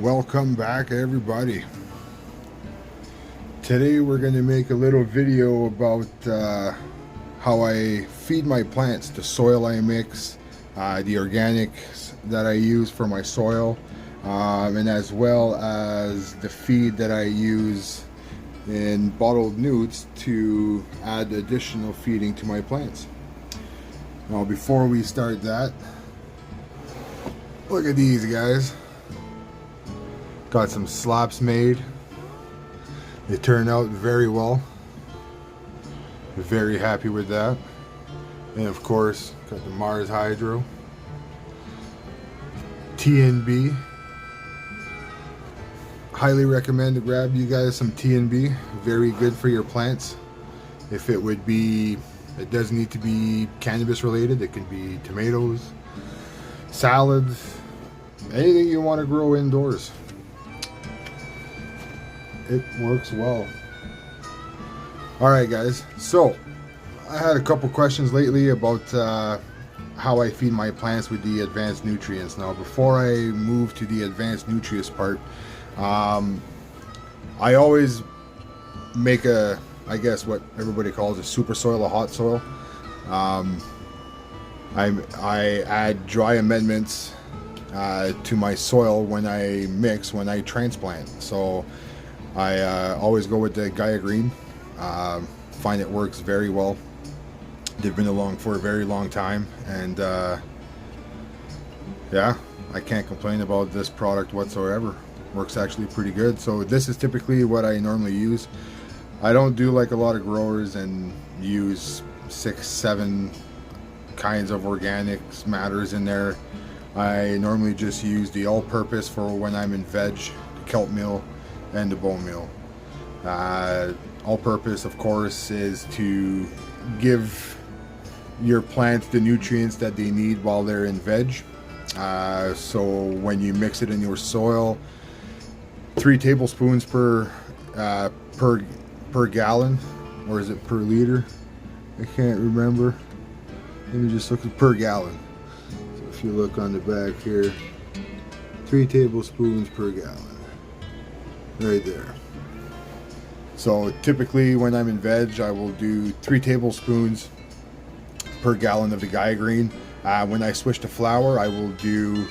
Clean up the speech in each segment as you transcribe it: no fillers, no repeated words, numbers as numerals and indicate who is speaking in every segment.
Speaker 1: Welcome back, everybody. Today we're going to make a little video about how I feed my plants, the soil I mix, the organics that I use for my soil, and as well as the feed that I use in bottled newts to add additional feeding to my plants. Now before we start that, look at these guys. Got some slops made. They turned out very well. Very happy with that. And of course, got the Mars Hydro. TNB. Highly recommend to grab you guys some TNB. Very good for your plants. If it would be, it doesn't need to be cannabis related. It can be tomatoes, salads, anything you want to grow indoors. It works well. Alright guys, so I had a couple questions lately about how I feed my plants with the advanced nutrients. Now before I move to the advanced nutrients part, I always make a, I guess what everybody calls a super soil, a hot soil. I add dry amendments to my soil when I transplant. So I always go with the Gaia Green. Find it works very well. They've been along for a very long time, and yeah, I can't complain about this product whatsoever. Works actually pretty good. So this is typically what I normally use. I don't do like a lot of growers and use 6-7 kinds of organics matters in there. I normally just use the all-purpose for when I'm in veg, the kelp meal, and the bone meal. All-purpose, of course, is to give your plants the nutrients that they need while they're in veg. So when you mix it in your soil, 3 tablespoons per gallon, or is it per liter? I can't remember. Let me just look at per gallon. So if you look on the back here, 3 tablespoons per gallon. Right there. So typically when I'm in veg, I will do 3 tablespoons per gallon of the Gaia Green. When I switch to flour, I will do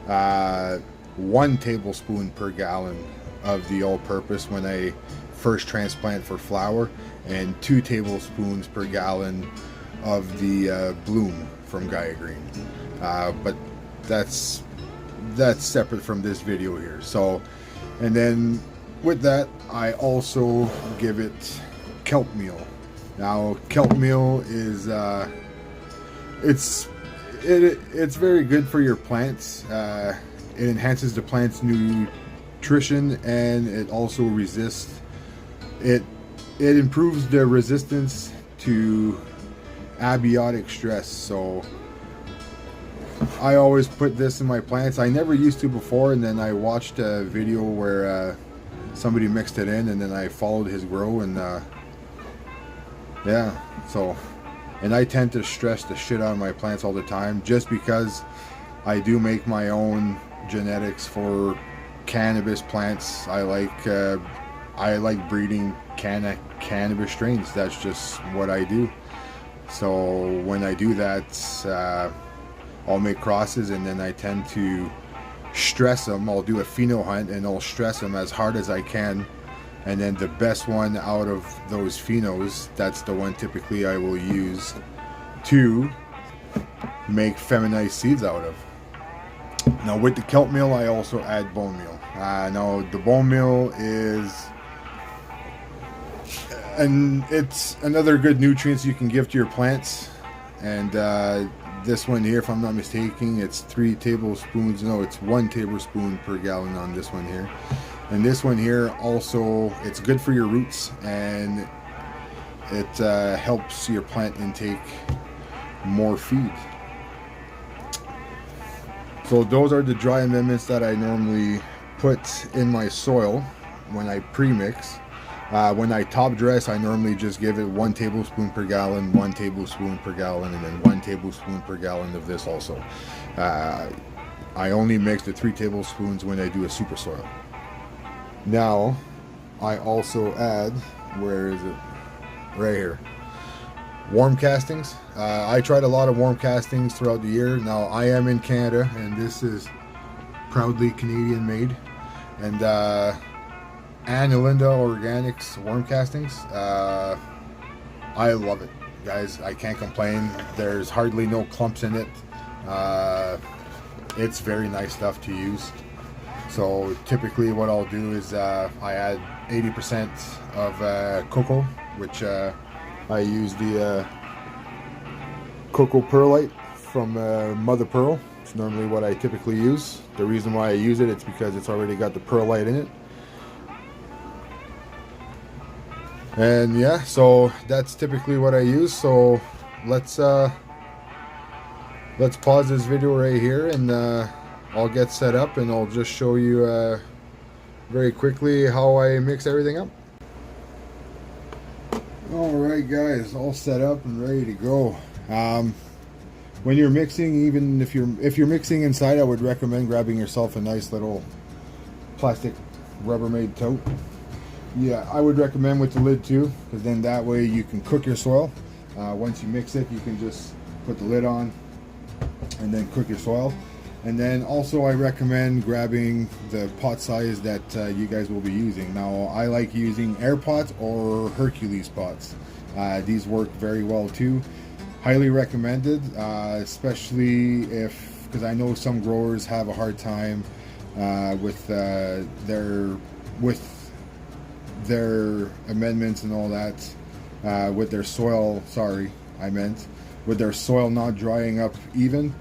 Speaker 1: 1 tablespoon per gallon of the all-purpose when I first transplant for flour, and 2 tablespoons per gallon of the bloom from Gaia Green. But that's separate from this video here. So, and then with that, I also give it kelp meal. Now, kelp meal is it's very good for your plants. It enhances the plant's nutrition, and it also resists. It improves the resistance to abiotic stress. So I always put this in my plants. I never used to before, and then I watched a video where somebody mixed it in, and then I followed his grow, and yeah, so, and I tend to stress the shit out of my plants all the time, just because I do make my own genetics for cannabis plants. I like breeding cannabis strains. That's just what I do. So when I do that, I'll make crosses, and then I tend to stress them. I'll do a pheno hunt, and I'll stress them as hard as I can, and then the best one out of those phenos, that's the one typically I will use to make feminized seeds out of. Now with the kelp meal, I also add bone meal. Now the bone meal is, and it's another good nutrients you can give to your plants. And this one here, if I'm not mistaken, it's 3 tablespoons. No, it's 1 tablespoon per gallon on this one here. And this one here also, it's good for your roots, and it helps your plant intake more feed. So those are the dry amendments that I normally put in my soil when I pre-mix. When I top dress, I normally just give it 1 tablespoon per gallon, 1 tablespoon per gallon, and then 1 tablespoon per gallon of this also. I only mix the 3 tablespoons when I do a super soil. Now I also add, where is it? Right here. Warm castings. I tried a lot of warm castings throughout the year. Now I am in Canada, and this is proudly Canadian made. And Ann and Linda Organics warm castings. I love it, guys. I can't complain. There's hardly no clumps in it. It's very nice stuff to use. So typically what I'll do is I add 80% of cocoa, which I use the cocoa perlite from Mother Pearl. It's normally what I typically use. The reason why I use it, it's because it's already got the perlite in it. And yeah, so that's typically what I use. So let's pause this video right here, and I'll get set up, and I'll just show you very quickly how I mix everything up. Alright guys, all set up and ready to go. When you're mixing, even if you're mixing inside, I would recommend grabbing yourself a nice little plastic Rubbermaid tote. Yeah, I would recommend with the lid too, because then that way you can cook your soil. Once you mix it, you can just put the lid on and then cook your soil. And then also I recommend grabbing the pot size that you guys will be using. Now I like using air pots or Hercules pots. These work very well too. Highly recommended, especially because I know some growers have a hard time with their amendments and all that, with their soil, with their soil not drying up even.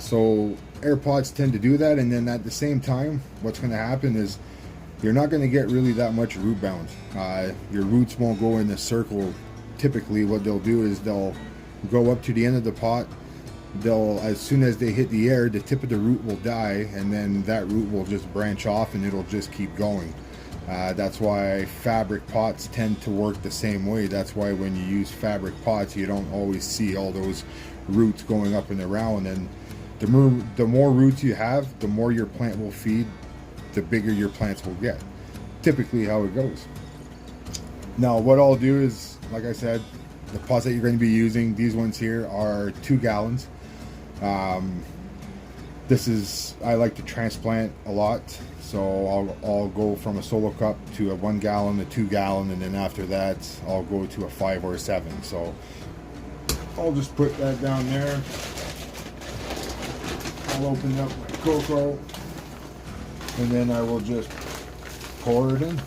Speaker 1: So air pots tend to do that, and then at the same time what's going to happen is you're not going to get really that much root bound. Your roots won't go in a circle. Typically what they'll do is they'll go up to the end of the pot. As soon as they hit the air, the tip of the root will die, and then that root will just branch off and it'll just keep going. That's why fabric pots tend to work the same way. That's why when you use fabric pots, you don't always see all those roots going up and around. And the more roots you have, the more your plant will feed, the bigger your plants will get. Typically how it goes. Now what I'll do is, like I said, the pots that you're going to be using, these ones here are 2 gallons. I like to transplant a lot, so I'll go from a solo cup to a 1 gallon, a 2 gallon, and then after that I'll go to a 5 or a 7. So I'll just put that down there. I'll open up my cocoa, and then I will just pour it in.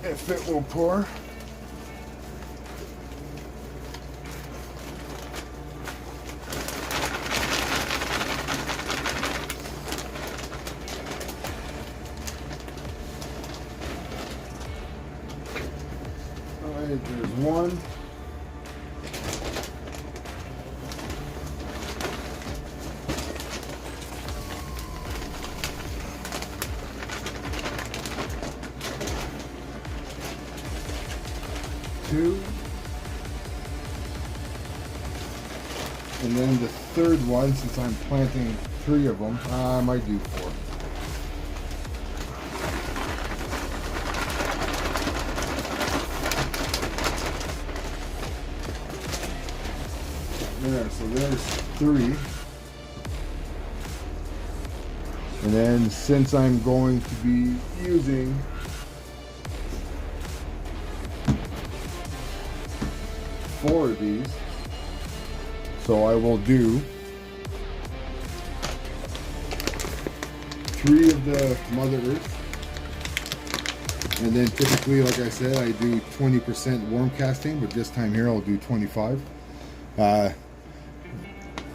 Speaker 1: If it will pour. Alright, there's one. Two, and then the third one, since I'm planting 3 of them, I might do 4. There, so there's 3. And then since I'm going to be using 4 of these, so I will do 3 of the Mother Earth, and then typically, like I said, I do 20% warm casting, but this time here I'll do 25.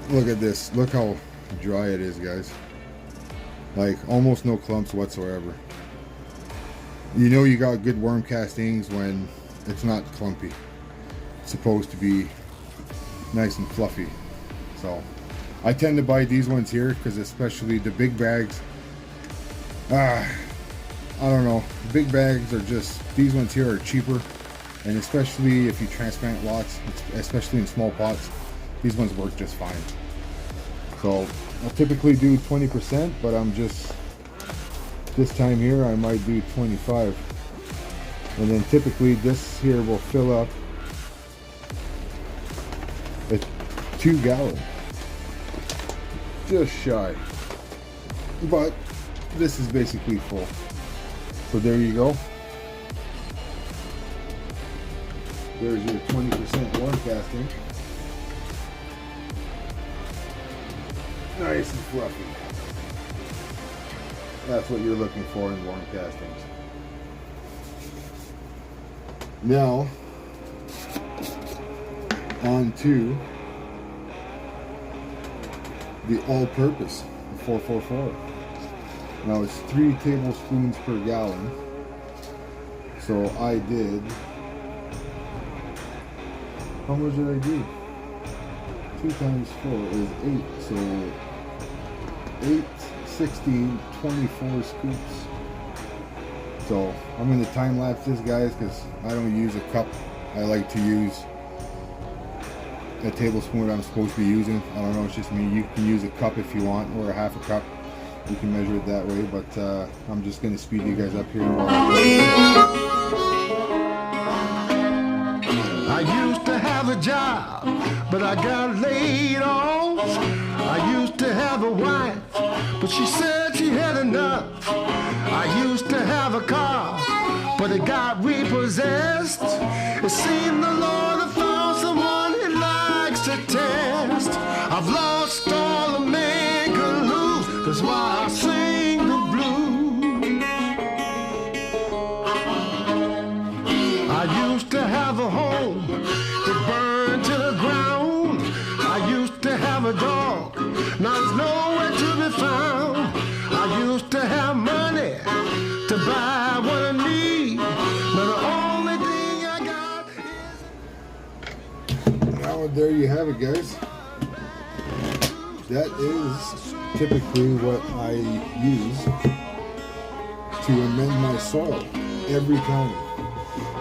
Speaker 1: Look at this, look how dry it is, guys. Like almost no clumps whatsoever. You know you got good worm castings when it's not clumpy. It's supposed to be nice and fluffy. So I tend to buy these ones here because especially the big bags, I don't know, big bags are just, these ones here are cheaper, and especially if you transplant lots, especially in small pots, these ones work just fine. So I typically do 20%, but I'm just, this time here I might do 25. And then typically this here will fill up at 2 gallons. Just shy. But this is basically full. So there you go. There's your 20% warm casting. Nice and fluffy. That's what you're looking for in warm castings. Now, on to the all-purpose 444. Now it's 3 tablespoons per gallon. So I did, how much did I do? 2 times 4 is 8. So 8, 16, 24 scoops. So I'm going to time lapse this, guys, because I don't use a cup. I like to use a tablespoon that I'm supposed to be using. I don't know, it's just me. You can use a cup if you want, or a half a cup. You can measure it that way, but I'm just going to speed you guys up here.
Speaker 2: I used to have a job, but I got laid off. I used to have a wife, but she said she had enough. I used to have a car, but it got repossessed. It seemed the Lord had found someone he likes to test. I've lost all a man could lose, that's why I sing the blues. I used to have a home that burned to the ground. I used to have a dog, now it's nowhere to be found. I used to have money to buy what I need. Now the only thing I got is...
Speaker 1: Now there you have it, guys. That is typically what I use to amend my soil every time.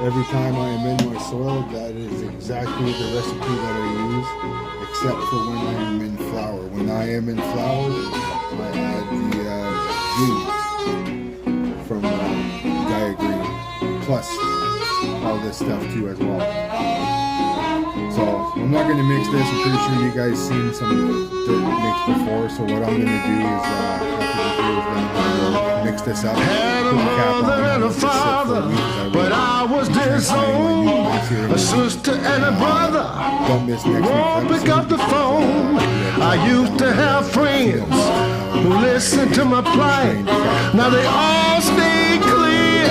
Speaker 1: Every time I amend my soil, that is exactly the recipe that I use, except for when I am in flower. When I am in flower, I add the glue from Gaia Green, plus all this stuff too as well. So I'm not going to mix this. I'm pretty sure you guys seen some dirt mix before. So what I'm going to do is after the video is done, I'll mix this up, put the cap on, and let it sit for a week.
Speaker 2: But I was disowned, a sister and a brother.
Speaker 1: Don't miss next
Speaker 2: Won't
Speaker 1: week's
Speaker 2: pick up the phone. I used to have friends who listened to my plight. Now they all stay clear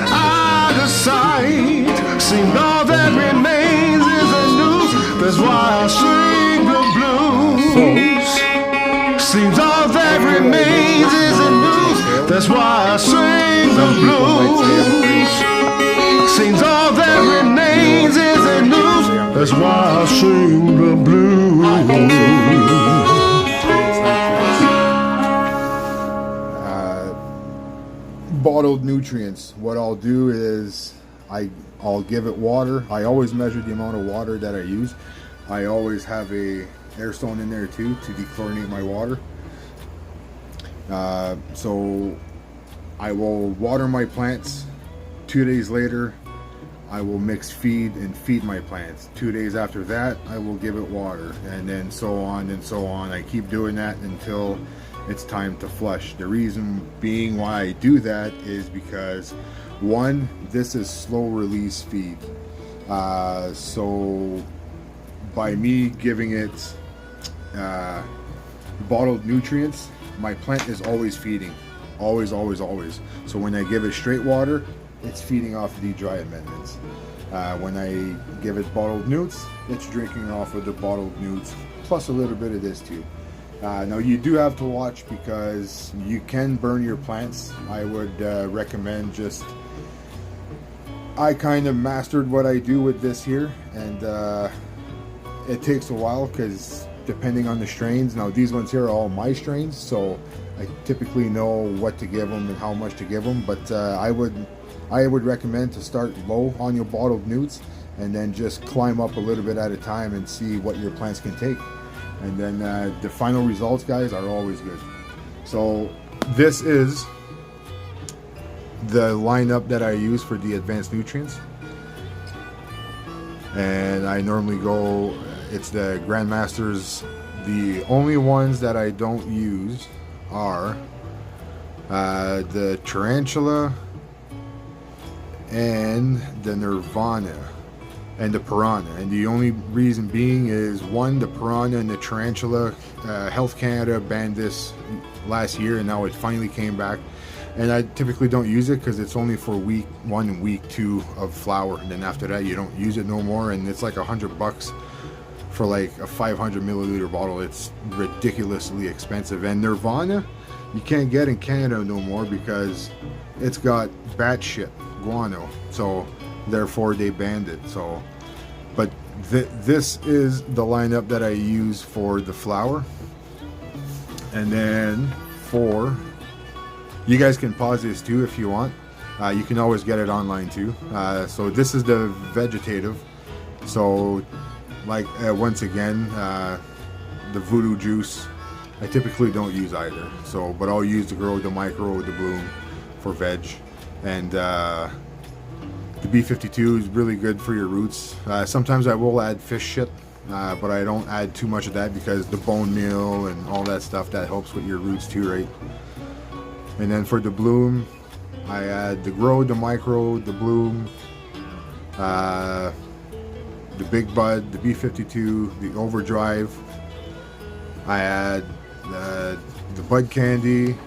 Speaker 2: out of sight. Seemed all that remains is a noose. That's why I sing the blues. Seems all that remains is a noose. That's why I sing the blues. Seems all that remains is a noose. That's why I sing the blues.
Speaker 1: Bottled nutrients. What I'll do is I'll give it water. I always measure the amount of water that I use. I always have a air stone in there too to dechlorinate my water. So I will water my plants. 2 days later, I will mix feed and feed my plants. 2 days after that, I will give it water, and then so on and so on. I keep doing that until it's time to flush. The reason being why I do that is because, one, this is slow release feed. So by me giving it bottled nutrients, my plant is always feeding. Always, always, always. So when I give it straight water, it's feeding off the dry amendments. When I give it bottled newts, it's drinking off of the bottled newts, plus a little bit of this too. Now you do have to watch because you can burn your plants. I would recommend just, I kind of mastered what I do with this here, and it takes a while because depending on the strains. Now these ones here are all my strains, so I typically know what to give them and how much to give them, but I would recommend to start low on your bottled newts and then just climb up a little bit at a time and see what your plants can take. And then the final results, guys, are always good. So this is the lineup that I use for the advanced nutrients. And I normally go, it's the Grandmasters. The only ones that I don't use are the Tarantula and the Nirvana and the Piranha. And the only reason being is, one, the Piranha and the Tarantula, Health Canada banned this last year, and now it finally came back. And I typically don't use it because it's only for week 1 and week 2 of flower, and then after that you don't use it no more. And it's like $100 for like a 500 milliliter bottle. It's ridiculously expensive. And Nirvana, you can't get in Canada no more because it's got batshit guano, so therefore they banned it. So, but this is the lineup that I use for the flower. And then for, you guys can pause this too if you want. You can always get it online too. So this is the vegetative. So like once again, the Voodoo Juice, I typically don't use either. So, but I'll use the Grow, the Micro, the Bloom for veg. And the B52 is really good for your roots. Sometimes I will add fish shit, but I don't add too much of that because the bone meal and all that stuff, that helps with your roots too, right? And then for the Bloom, I add the Grow, the Micro, the Bloom, the Big Bud, the B52, the Overdrive. I add the Bud Candy,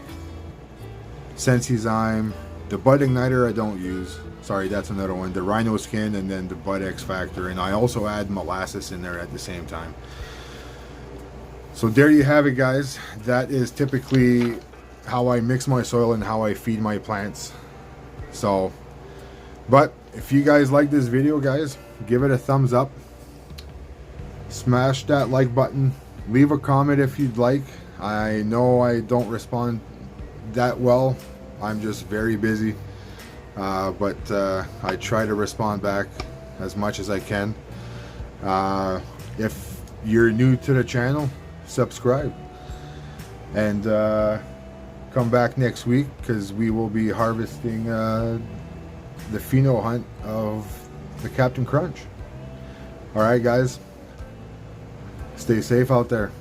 Speaker 1: Sensizyme, the Bud Igniter I don't use. Sorry, that's another one. The Rhino Skin, and then the Bud X Factor. And I also add molasses in there at the same time. So there you have it, guys. That is typically how I mix my soil and how I feed my plants. So, but if you guys like this video, guys, give it a thumbs up. Smash that like button. Leave a comment if you'd like. I know I don't respond that well. I'm just very busy. But I try to respond back as much as I can. If you're new to the channel, subscribe. And come back next week because we will be harvesting the pheno hunt of the Captain Crunch. Alright, guys. Stay safe out there.